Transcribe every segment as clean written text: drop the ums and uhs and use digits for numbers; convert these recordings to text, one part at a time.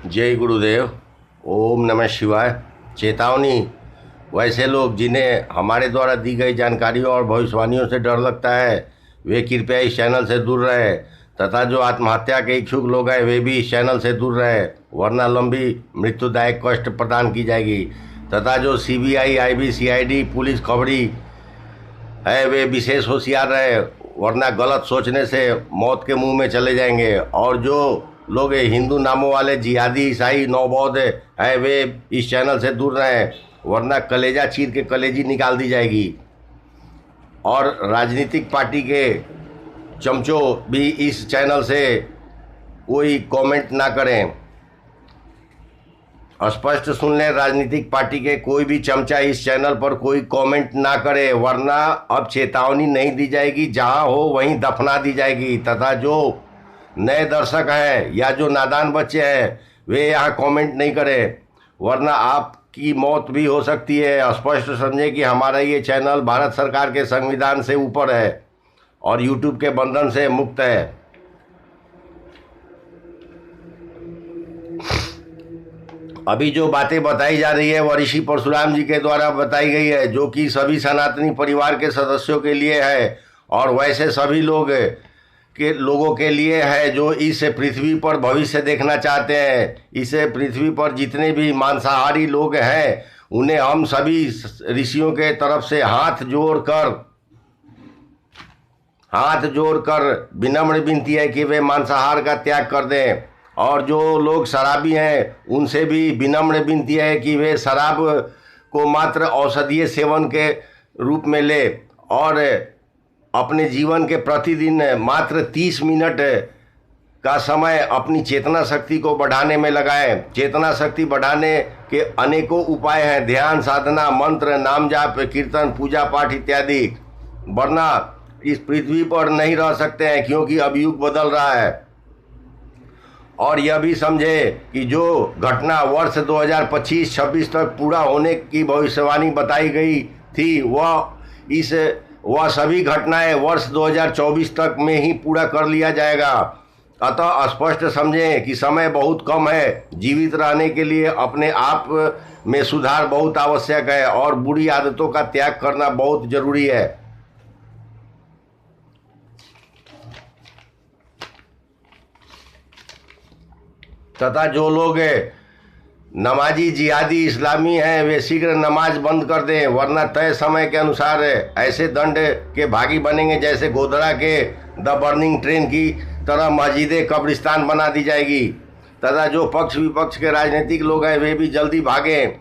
जय गुरुदेव। ओम नमः शिवाय। चेतावनी, वैसे लोग जिन्हें हमारे द्वारा दी गई जानकारियों और भविष्यवाणियों से डर लगता है वे कृपया इस चैनल से दूर रहें, तथा जो आत्महत्या के इच्छुक लोग हैं वे भी इस चैनल से दूर रहें, वरना लंबी मृत्युदायक कष्ट प्रदान की जाएगी। तथा जो सीबीआई, आईबी, सीआईडी, पुलिस खबरी है वे विशेष होशियार रहे, वरना गलत सोचने से मौत के मुंह में चले जाएंगे। और जो लोग हिंदू नामों वाले जिहादी, ईसाई, नौबौद्ध है वे इस चैनल से दूर रहें, वरना कलेजा चीर के कलेजी निकाल दी जाएगी। और राजनीतिक पार्टी के चमचों भी इस चैनल से कोई कमेंट ना करें। स्पष्ट सुन लें, राजनीतिक पार्टी के कोई भी चमचा इस चैनल पर कोई कमेंट ना करे, वरना अब चेतावनी नहीं दी जाएगी, जहां हो वहीं दफना दी जाएगी। तथा जो नए दर्शक हैं या जो नादान बच्चे हैं वे यहाँ कमेंट नहीं करें, वरना आपकी मौत भी हो सकती है। स्पष्ट समझें कि हमारा ये चैनल भारत सरकार के संविधान से ऊपर है और यूट्यूब के बंधन से मुक्त है। अभी जो बातें बताई जा रही है वह ऋषि परशुराम जी के द्वारा बताई गई है, जो कि सभी सनातनी परिवार के सदस्यों के लिए है और वैसे सभी लोगों के लिए है जो इस पृथ्वी पर भविष्य देखना चाहते हैं। इस पृथ्वी पर जितने भी मांसाहारी लोग हैं उन्हें हम सभी ऋषियों के तरफ से हाथ जोड़कर विनम्र विनती है कि वे मांसाहार का त्याग कर दें। और जो लोग शराबी हैं उनसे भी विनम्र विनती है कि वे शराब को मात्र औषधीय सेवन के रूप में ले और अपने जीवन के प्रतिदिन मात्र 30 मिनट का समय अपनी चेतना शक्ति को बढ़ाने में लगाएं। चेतना शक्ति बढ़ाने के अनेकों उपाय हैं, ध्यान, साधना, मंत्र, नाम जाप, कीर्तन, पूजा पाठ इत्यादि, वरना इस पृथ्वी पर नहीं रह सकते हैं, क्योंकि अब युग बदल रहा है। और यह भी समझे कि जो घटना वर्ष 2025-26 तक पूरा होने की भविष्यवाणी बताई गई थी वह सभी घटनाएं वर्ष 2024 तक में ही पूरा कर लिया जाएगा। अतः स्पष्ट समझें कि समय बहुत कम है। जीवित रहने के लिए अपने आप में सुधार बहुत आवश्यक है और बुरी आदतों का त्याग करना बहुत जरूरी है। तथा जो लोग नमाजी, जिहादी, इस्लामी हैं वे शीघ्र नमाज बंद कर दें, वरना तय समय के अनुसार ऐसे दंड के भागी बनेंगे जैसे गोधरा के द बर्निंग ट्रेन की तरह मस्जिदें कब्रिस्तान बना दी जाएगी। तथा जो पक्ष विपक्ष के राजनीतिक लोग हैं वे भी जल्दी भागें,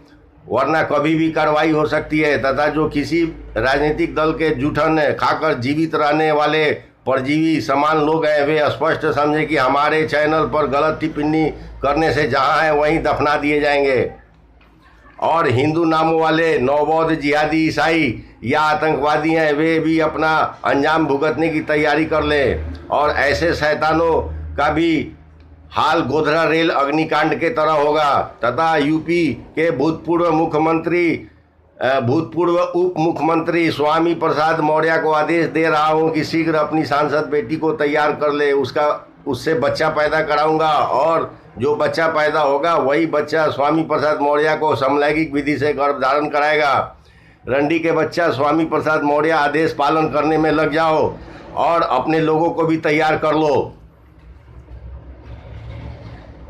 वरना कभी भी कार्रवाई हो सकती है। तथा जो किसी राजनीतिक दल के जूठन खाकर जीवित रहने वाले परजीवी समान लोग हैं वे स्पष्ट समझे कि हमारे चैनल पर गलत टिप्पणी करने से जहां है वहीं दफना दिए जाएंगे। और हिंदू नामों वाले नौबौद्ध, जिहादी, ईसाई या आतंकवादी हैं वे भी अपना अंजाम भुगतने की तैयारी कर लें। और ऐसे शैतानों का भी हाल गोधरा रेल अग्निकांड के तरह होगा। तथा यूपी के भूतपूर्व उप मुख्यमंत्री स्वामी प्रसाद मौर्य को आदेश दे रहा हूं कि शीघ्र अपनी सांसद बेटी को तैयार कर ले, उससे बच्चा पैदा कराऊंगा और जो बच्चा पैदा होगा वही बच्चा स्वामी प्रसाद मौर्य को समलैंगिक विधि से गर्भधारण कराएगा। रंडी के बच्चा स्वामी प्रसाद मौर्य, आदेश पालन करने में लग जाओ और अपने लोगों को भी तैयार कर लो।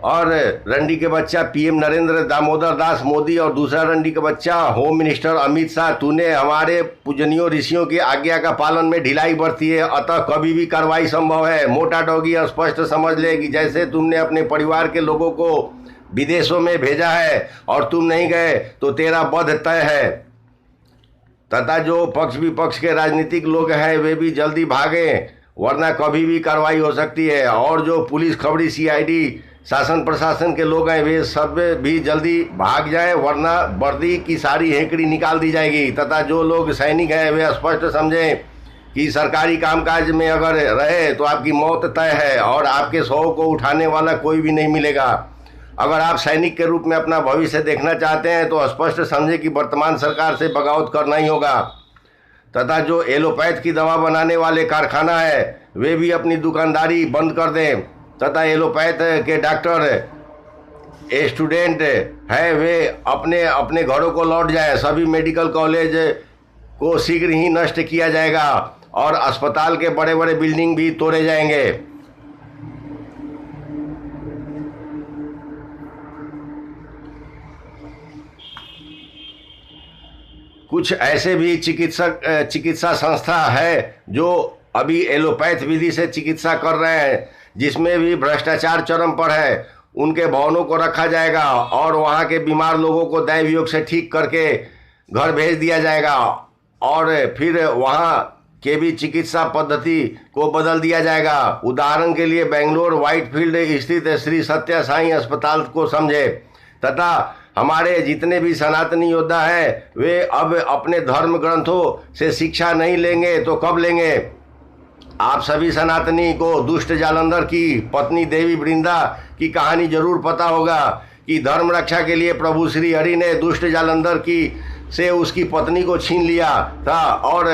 और रंडी के बच्चा पीएम नरेंद्र दामोदर दास मोदी और दूसरा रंडी का बच्चा होम मिनिस्टर अमित शाह, तूने हमारे पूजनीय ऋषियों की आज्ञा का पालन में ढिलाई बरती है, अतः कभी भी कार्रवाई संभव है। मोटा डॉगी स्पष्ट समझ ले कि जैसे तुमने अपने परिवार के लोगों को विदेशों में भेजा है और तुम नहीं गए तो तेरा वध तय है। तथा जो पक्ष विपक्ष के राजनीतिक लोग हैं वे भी जल्दी भागें, वरना कभी भी कार्रवाई हो सकती है। और जो पुलिस, खबरी, सीआईडी, शासन प्रशासन के लोग हैं वे सब भी जल्दी भाग जाएं, वरना वर्दी की सारी हेकड़ी निकाल दी जाएगी। तथा जो लोग सैनिक हैं वे स्पष्ट समझें कि सरकारी कामकाज में अगर रहे तो आपकी मौत तय है और आपके शव को उठाने वाला कोई भी नहीं मिलेगा। अगर आप सैनिक के रूप में अपना भविष्य देखना चाहते हैं तो स्पष्ट समझें कि वर्तमान सरकार से बगावत करना ही होगा। तथा जो एलोपैथ की दवा बनाने वाले कारखाना है वे भी अपनी दुकानदारी बंद कर दें। तथा एलोपैथ के डॉक्टर स्टूडेंट है वे अपने अपने घरों को लौट जाएं। सभी मेडिकल कॉलेज को शीघ्र ही नष्ट किया जाएगा और अस्पताल के बड़े बड़े बिल्डिंग भी तोड़े जाएंगे। कुछ ऐसे भी चिकित्सा संस्था है जो अभी एलोपैथ विधि से चिकित्सा कर रहे हैं, जिसमें भी भ्रष्टाचार चरम पर है। उनके भवनों को रखा जाएगा और वहाँ के बीमार लोगों को दैव योग से ठीक करके घर भेज दिया जाएगा और फिर वहाँ के भी चिकित्सा पद्धति को बदल दिया जाएगा। उदाहरण के लिए बेंगलोर व्हाइटफील्ड स्थित श्री सत्य साई अस्पताल को समझे, तथा हमारे जितने भी सनातनी योद्धा हैं वे अब अपने धर्म ग्रंथों से शिक्षा नहीं लेंगे तो कब लेंगे। आप सभी सनातनी को दुष्ट जालंधर की पत्नी देवी वृंदा की कहानी जरूर पता होगा कि धर्म रक्षा के लिए प्रभु श्री हरि ने दुष्ट जालंधर की से उसकी पत्नी को छीन लिया था और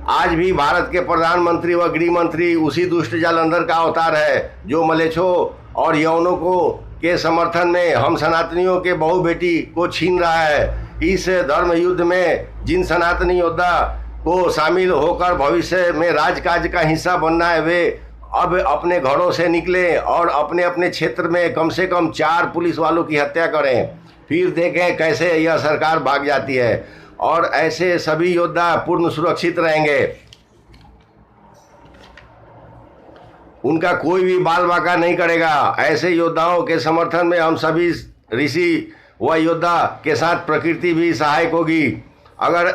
आज भी भारत के प्रधानमंत्री व गृह मंत्री उसी दुष्ट जालंधर का अवतार है, जो मलेच्छों और यौनों को के समर्थन में हम सनातनियों के बहू बेटी को छीन रहा है। इस धर्म युद्ध में जिन सनातनी योद्धा को शामिल होकर भविष्य में राजकाज का हिस्सा बनना है, वे अब अपने घरों से निकलें और अपने अपने क्षेत्र में कम से कम 4 पुलिस वालों की हत्या करें। फिर देखें कैसे यह सरकार भाग जाती है और ऐसे सभी योद्धा पूर्ण सुरक्षित रहेंगे। उनका कोई भी बाल बाका नहीं करेगा। ऐसे योद्धाओं के समर्थन में हम सभी ऋषि व योद्धा के साथ प्रकृति भी सहायक होगी। अगर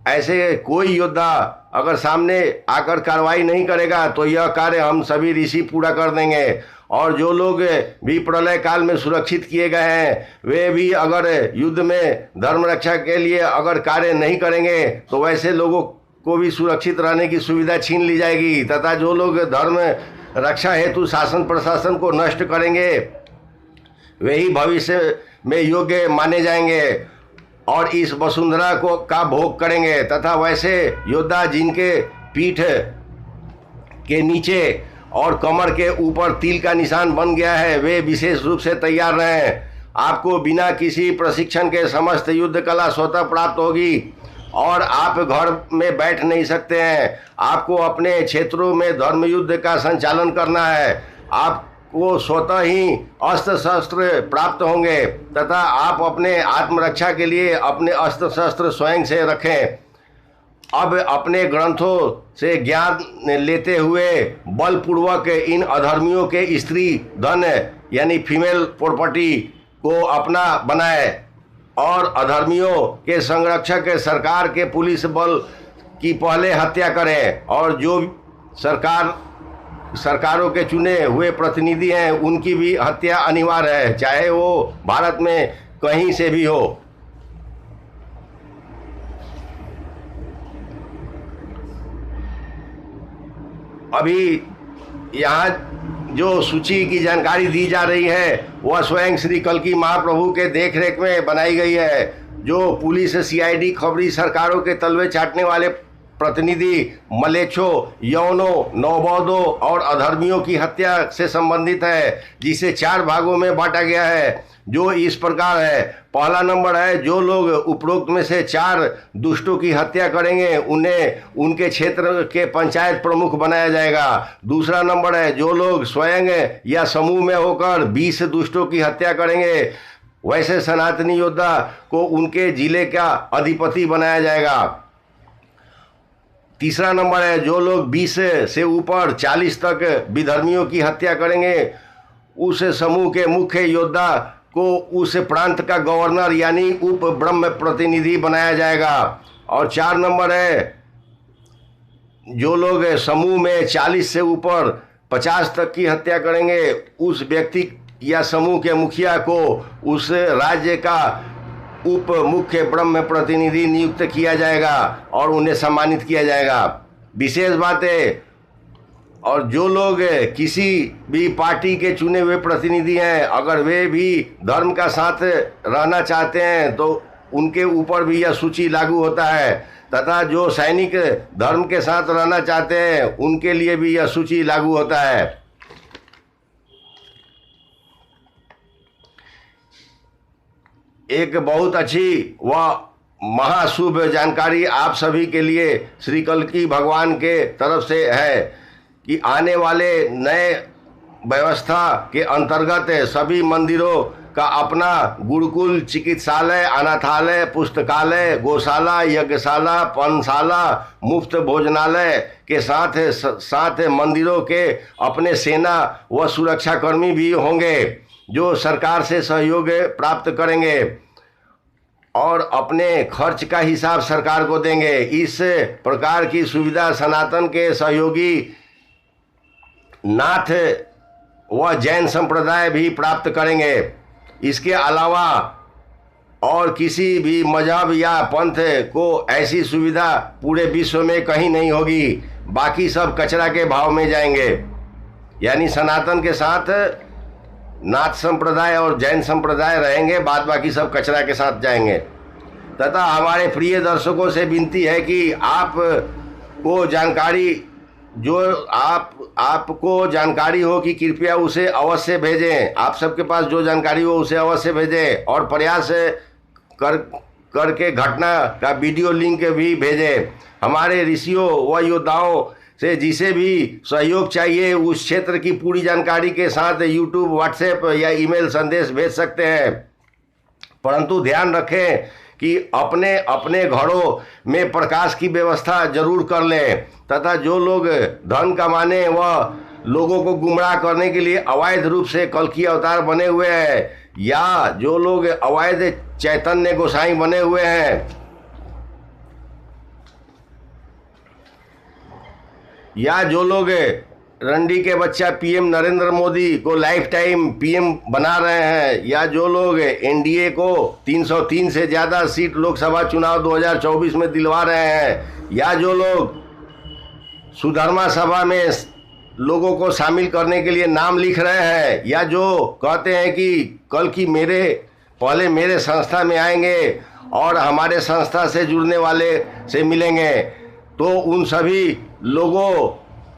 ऐसे कोई योद्धा अगर सामने आकर कार्रवाई नहीं करेगा तो यह कार्य हम सभी ऋषि पूरा कर देंगे। और जो लोग भी प्रलय काल में सुरक्षित किए गए हैं वे भी अगर युद्ध में धर्म रक्षा के लिए अगर कार्य नहीं करेंगे तो वैसे लोगों को भी सुरक्षित रहने की सुविधा छीन ली जाएगी, तथा जो लोग धर्म रक्षा हेतु शासन प्रशासन को नष्ट करेंगे वे ही भविष्य में योग्य माने जाएंगे और इस वसुंधरा को का भोग करेंगे। तथा वैसे योद्धा जिनके पीठ के नीचे और कमर के ऊपर तिल का निशान बन गया है वे विशेष रूप से तैयार रहें। आपको बिना किसी प्रशिक्षण के समस्त युद्ध कला स्वतः प्राप्त होगी और आप घर में बैठ नहीं सकते हैं। आपको अपने क्षेत्रों में धर्म युद्ध का संचालन करना है। आपको स्वतः ही अस्त्र शस्त्र प्राप्त होंगे तथा आप अपने आत्मरक्षा के लिए अपने अस्त्र शस्त्र स्वयं से रखें। अब अपने ग्रंथों से ज्ञान लेते हुए बलपूर्वक इन अधर्मियों के स्त्री धन यानी फीमेल प्रॉपर्टी को अपना बनाए और अधर्मियों के संरक्षक सरकार के पुलिस बल की पहले हत्या करें और जो सरकारों के चुने हुए प्रतिनिधि हैं उनकी भी हत्या अनिवार्य है, चाहे वो भारत में कहीं से भी हो। अभी यहाँ जो सूची की जानकारी दी जा रही है वह स्वयं श्री कल्कि महाप्रभु के देखरेख में बनाई गई है। जो पुलिस सीआईडी खबरी सरकारों के तलवे चाटने वाले प्रतिनिधि मलेच्छों, यौनों, नवबौद्धों और अधर्मियों की हत्या से संबंधित है, जिसे 4 भागों में बांटा गया है जो इस प्रकार है। पहला नंबर है जो लोग उपरोक्त में से 4 दुष्टों की हत्या करेंगे उन्हें उनके क्षेत्र के पंचायत प्रमुख बनाया जाएगा। दूसरा नंबर है जो लोग स्वयं या समूह में होकर 20 दुष्टों की हत्या करेंगे वैसे सनातनी योद्धा को उनके जिले का अधिपति बनाया जाएगा। तीसरा नंबर है जो लोग 20 से ऊपर 40 तक विधर्मियों की हत्या करेंगे उस समूह के मुख्य योद्धा को उस प्रांत का गवर्नर यानी उप ब्रह्म प्रतिनिधि बनाया जाएगा। और 4 नंबर है जो लोग समूह में 40 से ऊपर 50 तक की हत्या करेंगे उस व्यक्ति या समूह के मुखिया को उस राज्य का उप मुख्य ब्रह्म प्रतिनिधि नियुक्त किया जाएगा और उन्हें सम्मानित किया जाएगा। विशेष बात है और जो लोग किसी भी पार्टी के चुने हुए प्रतिनिधि हैं अगर वे भी धर्म का साथ रहना चाहते हैं तो उनके ऊपर भी यह सूची लागू होता है, तथा जो सैनिक धर्म के साथ रहना चाहते हैं उनके लिए भी यह सूची लागू होता है। एक बहुत अच्छी व महाशुभ जानकारी आप सभी के लिए श्री कल्कि भगवान के तरफ से है कि आने वाले नए व्यवस्था के अंतर्गत सभी मंदिरों का अपना गुरुकुल, चिकित्सालय, अनाथालय, पुस्तकालय, गौशाला, यज्ञशाला, पनशाला, मुफ्त भोजनालय के साथ मंदिरों के अपने सेना व सुरक्षाकर्मी भी होंगे जो सरकार से सहयोग प्राप्त करेंगे और अपने खर्च का हिसाब सरकार को देंगे। इस प्रकार की सुविधा सनातन के सहयोगी नाथ व जैन संप्रदाय भी प्राप्त करेंगे। इसके अलावा और किसी भी मजहब या पंथ को ऐसी सुविधा पूरे विश्व में कहीं नहीं होगी। बाकी सब कचरा के भाव में जाएंगे, यानी सनातन के साथ नाथ संप्रदाय और जैन संप्रदाय रहेंगे, बाद बाकी सब कचरा के साथ जाएंगे। तथा हमारे प्रिय दर्शकों से विनती है कि आपको जानकारी हो कि कृपया उसे अवश्य भेजें। आप सबके पास जो जानकारी हो उसे अवश्य भेजें और प्रयास करके घटना का वीडियो लिंक भी भेजें। हमारे ऋषियों व योद्धाओं से जिसे भी सहयोग चाहिए उस क्षेत्र की पूरी जानकारी के साथ यूट्यूब, व्हाट्सएप या ईमेल संदेश भेज सकते हैं। परंतु ध्यान रखें कि अपने अपने घरों में प्रकाश की व्यवस्था जरूर कर लें तथा जो लोग धन कमाने व लोगों को गुमराह करने के लिए अवैध रूप से कल्कि अवतार बने हुए हैं या जो लोग अवैध चैतन्य गोसाई बने हुए हैं या जो लोग रंडी के बच्चा पीएम नरेंद्र मोदी को लाइफ टाइम पीएम बना रहे हैं या जो लोग एनडीए को 303 से ज़्यादा सीट लोकसभा चुनाव 2024 में दिलवा रहे हैं या जो लोग सुधर्मा सभा में लोगों को शामिल करने के लिए नाम लिख रहे हैं या जो कहते हैं कि कल की पहले मेरे संस्था में आएंगे और हमारे संस्था से जुड़ने वाले से मिलेंगे, तो उन सभी लोगों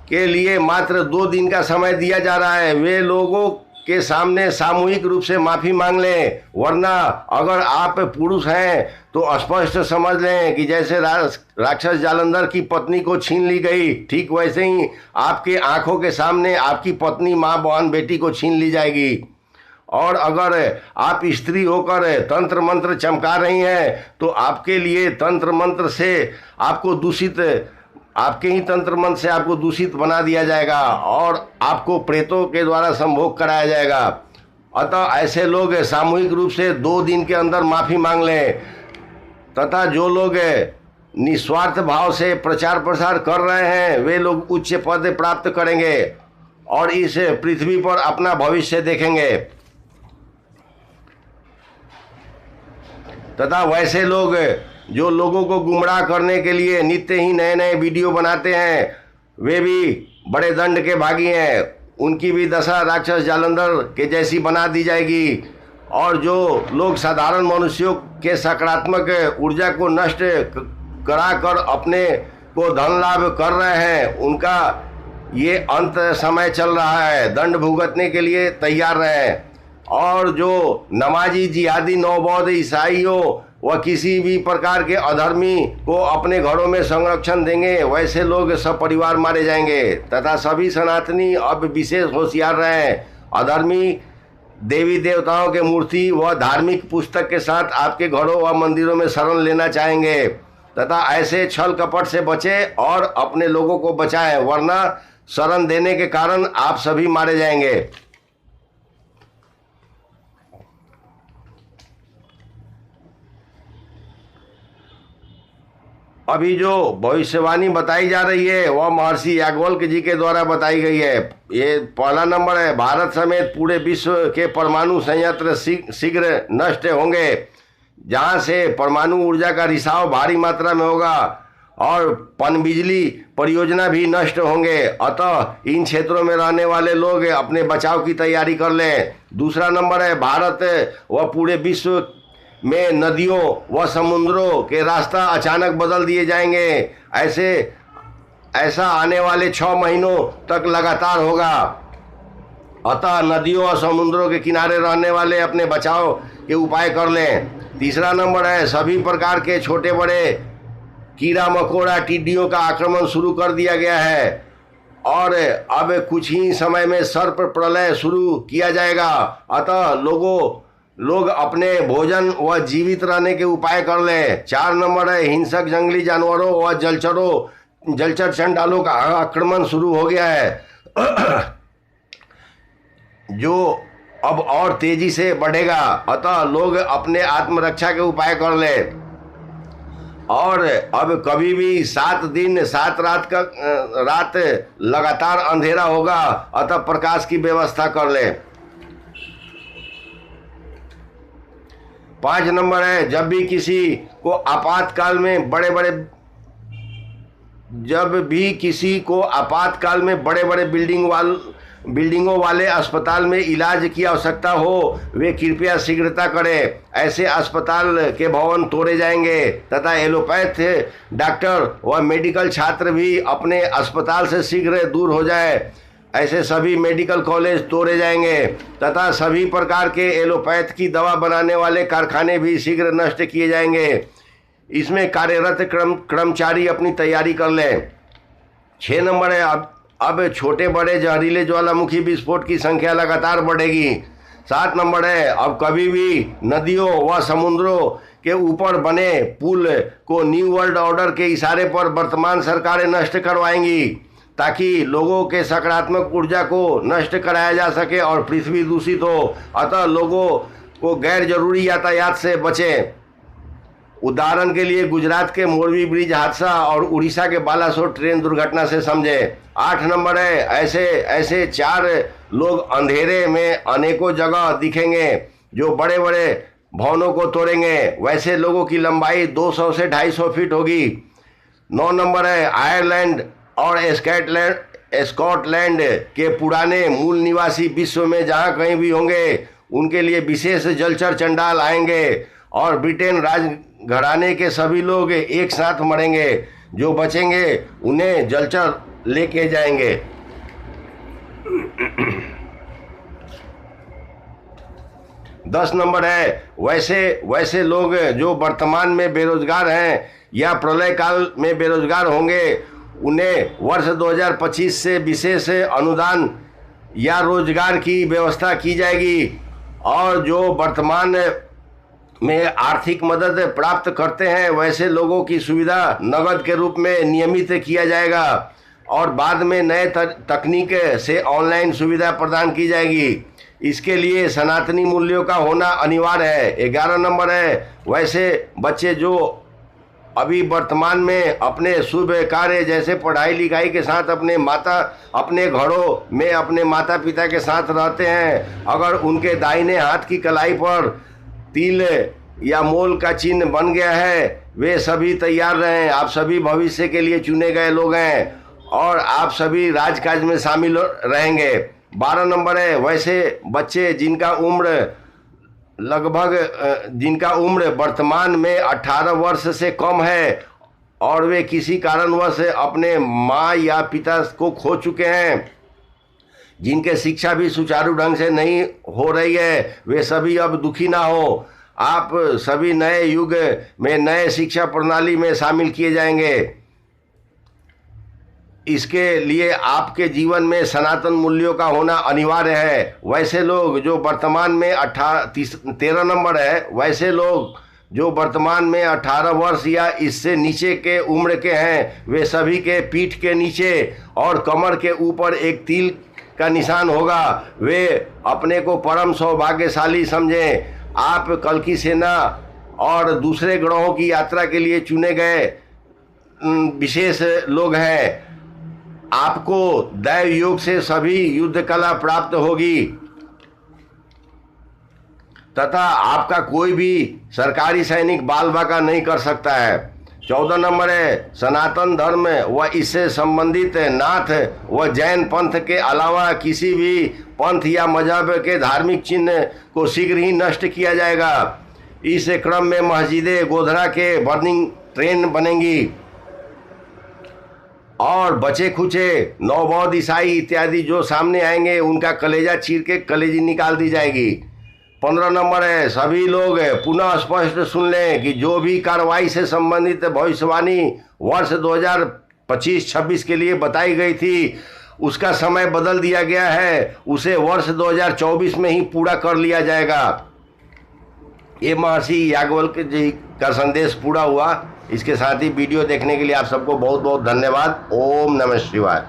के लिए मात्र 2 दिन का समय दिया जा रहा है। वे लोगों के सामने सामूहिक रूप से माफ़ी मांग लें, वरना अगर आप पुरुष हैं तो स्पष्ट समझ लें कि जैसे राक्षस जालंधर की पत्नी को छीन ली गई, ठीक वैसे ही आपके आंखों के सामने आपकी पत्नी, माँ, बहन, बेटी को छीन ली जाएगी। और अगर आप स्त्री होकर तंत्र मंत्र चमका रही हैं तो आपके लिए तंत्र मंत्र से आपके ही तंत्र मंत्र से आपको दूषित बना दिया जाएगा और आपको प्रेतों के द्वारा संभोग कराया जाएगा। अतः ऐसे लोग सामूहिक रूप से 2 दिन के अंदर माफ़ी मांग लें तथा जो लोग निस्वार्थ भाव से प्रचार प्रसार कर रहे हैं वे लोग उच्च पद प्राप्त करेंगे और इस पृथ्वी पर अपना भविष्य देखेंगे। तथा वैसे लोग जो लोगों को गुमराह करने के लिए नित्य ही नए नए वीडियो बनाते हैं वे भी बड़े दंड के भागी हैं। उनकी भी दशा राक्षस जालंधर के जैसी बना दी जाएगी। और जो लोग साधारण मनुष्यों के सकारात्मक ऊर्जा को नष्ट कराकर अपने को धन लाभ कर रहे हैं उनका ये अंत समय चल रहा है। दंड भुगतने के लिए तैयार रहें। और जो नमाजी, जिहादी, नौबौद्ध, ईसाइयों व किसी भी प्रकार के अधर्मी को अपने घरों में संरक्षण देंगे वैसे लोग सब परिवार मारे जाएंगे। तथा सभी सनातनी अब विशेष होशियार रहें। अधर्मी देवी देवताओं के मूर्ति व धार्मिक पुस्तक के साथ आपके घरों व मंदिरों में शरण लेना चाहेंगे तथा ऐसे छल कपट से बचें और अपने लोगों को बचाएं, वरना शरण देने के कारण आप सभी मारे जाएंगे। अभी जो भविष्यवाणी बताई जा रही है वह महर्षि याज्ञवल्क्य जी के द्वारा बताई गई है। ये पहला नंबर है, भारत समेत पूरे विश्व के परमाणु संयंत्र शीघ्र नष्ट होंगे, जहां से परमाणु ऊर्जा का रिसाव भारी मात्रा में होगा और पनबिजली परियोजना भी नष्ट होंगे। अतः इन क्षेत्रों में रहने वाले लोग अपने बचाव की तैयारी कर लें। दूसरा नंबर है, भारत व पूरे विश्व में नदियों व समुद्रों के रास्ता अचानक बदल दिए जाएंगे। ऐसा आने वाले 6 महीनों तक लगातार होगा। अतः नदियों और समुद्रों के किनारे रहने वाले अपने बचाव के उपाय कर लें। तीसरा नंबर है, सभी प्रकार के छोटे बड़े कीड़ा मकोड़ा टिड्डियों का आक्रमण शुरू कर दिया गया है और अब कुछ ही समय में सर्प प्रलय शुरू किया जाएगा। अतः लोग अपने भोजन व जीवित रहने के उपाय कर लें। 4 नंबर है, हिंसक जंगली जानवरों व जलचर चंडालों का आक्रमण शुरू हो गया है जो अब और तेजी से बढ़ेगा। अतः लोग अपने आत्मरक्षा के उपाय कर लें। और अब कभी भी 7 दिन 7 रात लगातार अंधेरा होगा, अतः प्रकाश की व्यवस्था कर लें। 5 नंबर है, जब भी किसी को आपातकाल में बड़े बड़े बिल्डिंगों वाले अस्पताल में इलाज की आवश्यकता हो, वे कृपया शीघ्रता करें। ऐसे अस्पताल के भवन तोड़े जाएंगे तथा एलोपैथ डॉक्टर व मेडिकल छात्र भी अपने अस्पताल से शीघ्र दूर हो जाए। ऐसे सभी मेडिकल कॉलेज तोड़े जाएंगे तथा सभी प्रकार के एलोपैथ की दवा बनाने वाले कारखाने भी शीघ्र नष्ट किए जाएंगे। इसमें कार्यरत कर्मचारी अपनी तैयारी कर लें। 6 नंबर है, अब छोटे बड़े जहरीले ज्वालामुखी विस्फोट की संख्या लगातार बढ़ेगी। 7 नंबर है, अब कभी भी नदियों व समुद्रों के ऊपर बने पुल को न्यू वर्ल्ड ऑर्डर के इशारे पर वर्तमान सरकारें नष्ट करवाएंगी ताकि लोगों के सकारात्मक ऊर्जा को नष्ट कराया जा सके और पृथ्वी दूषित हो। अतः लोगों को गैर जरूरी यातायात से बचें। उदाहरण के लिए गुजरात के मोरबी ब्रिज हादसा और उड़ीसा के बालासोर ट्रेन दुर्घटना से समझे। 8 नंबर है, ऐसे 4 लोग अंधेरे में अनेकों जगह दिखेंगे जो बड़े बड़े भवनों को तोड़ेंगे। वैसे लोगों की लंबाई 200 से 250 फीट होगी। 9 नंबर है, आयरलैंड और स्कॉटलैंड के पुराने मूल निवासी विश्व में जहाँ कहीं भी होंगे उनके लिए विशेष जलचर चंडाल आएंगे और ब्रिटेन राजघराने के सभी लोग एक साथ मरेंगे। जो बचेंगे उन्हें जलचर लेके जाएंगे। 10 नंबर है, वैसे लोग जो वर्तमान में बेरोजगार हैं या प्रलय काल में बेरोजगार होंगे उन्हें वर्ष 2025 से विशेष अनुदान या रोजगार की व्यवस्था की जाएगी। और जो वर्तमान में आर्थिक मदद प्राप्त करते हैं वैसे लोगों की सुविधा नगद के रूप में नियमित किया जाएगा और बाद में नए तकनीक से ऑनलाइन सुविधा प्रदान की जाएगी। इसके लिए सनातनी मूल्यों का होना अनिवार्य है। 11 नंबर है, वैसे बच्चे जो अभी वर्तमान में अपने शुभ कार्य जैसे पढ़ाई लिखाई के साथ अपने घरों में अपने माता पिता के साथ रहते हैं, अगर उनके दाहिने हाथ की कलाई पर तिल या मोल का चिन्ह बन गया है, वे सभी तैयार रहें। आप सभी भविष्य के लिए चुने गए लोग हैं और आप सभी राजकाज में शामिल रहेंगे। 12 नंबर है, वैसे बच्चे जिनका उम्र वर्तमान में 18 वर्ष से कम है और वे किसी कारणवश अपने माँ या पिता को खो चुके हैं, जिनके शिक्षा भी सुचारू ढंग से नहीं हो रही है, वे सभी अब दुखी ना हो। आप सभी नए युग में नए शिक्षा प्रणाली में शामिल किए जाएंगे। इसके लिए आपके जीवन में सनातन मूल्यों का होना अनिवार्य है। वैसे लोग जो वर्तमान में 13 नंबर है, वैसे लोग जो वर्तमान में 18 वर्ष या इससे नीचे के उम्र के हैं, वे सभी के पीठ के नीचे और कमर के ऊपर एक तिल का निशान होगा। वे अपने को परम सौभाग्यशाली समझें। आप कल की सेना और दूसरे ग्रहों की यात्रा के लिए चुने गए विशेष लोग हैं। आपको दैव योग से सभी युद्ध कला प्राप्त होगी तथा आपका कोई भी सरकारी सैनिक बाल बाका नहीं कर सकता है। 14 नंबर है, सनातन धर्म व इससे संबंधित नाथ व जैन पंथ के अलावा किसी भी पंथ या मजहब के धार्मिक चिन्ह को शीघ्र ही नष्ट किया जाएगा। इस क्रम में मस्जिदें गोधरा के बर्निंग ट्रेन बनेंगी। और बचे खुचे नवबौद्ध ईसाई इत्यादि जो सामने आएंगे उनका कलेजा चीर के कलेजी निकाल दी जाएगी। 15 नंबर है, सभी लोग पुनः स्पष्ट सुन लें कि जो भी कार्रवाई से संबंधित भविष्यवाणी वर्ष 2025-26 के लिए बताई गई थी उसका समय बदल दिया गया है, उसे वर्ष 2024 में ही पूरा कर लिया जाएगा। ये महर्षि याज्ञवल्क्य जी का संदेश पूरा हुआ। इसके साथ ही वीडियो देखने के लिए आप सबको बहुत बहुत धन्यवाद। ओम नमः शिवाय।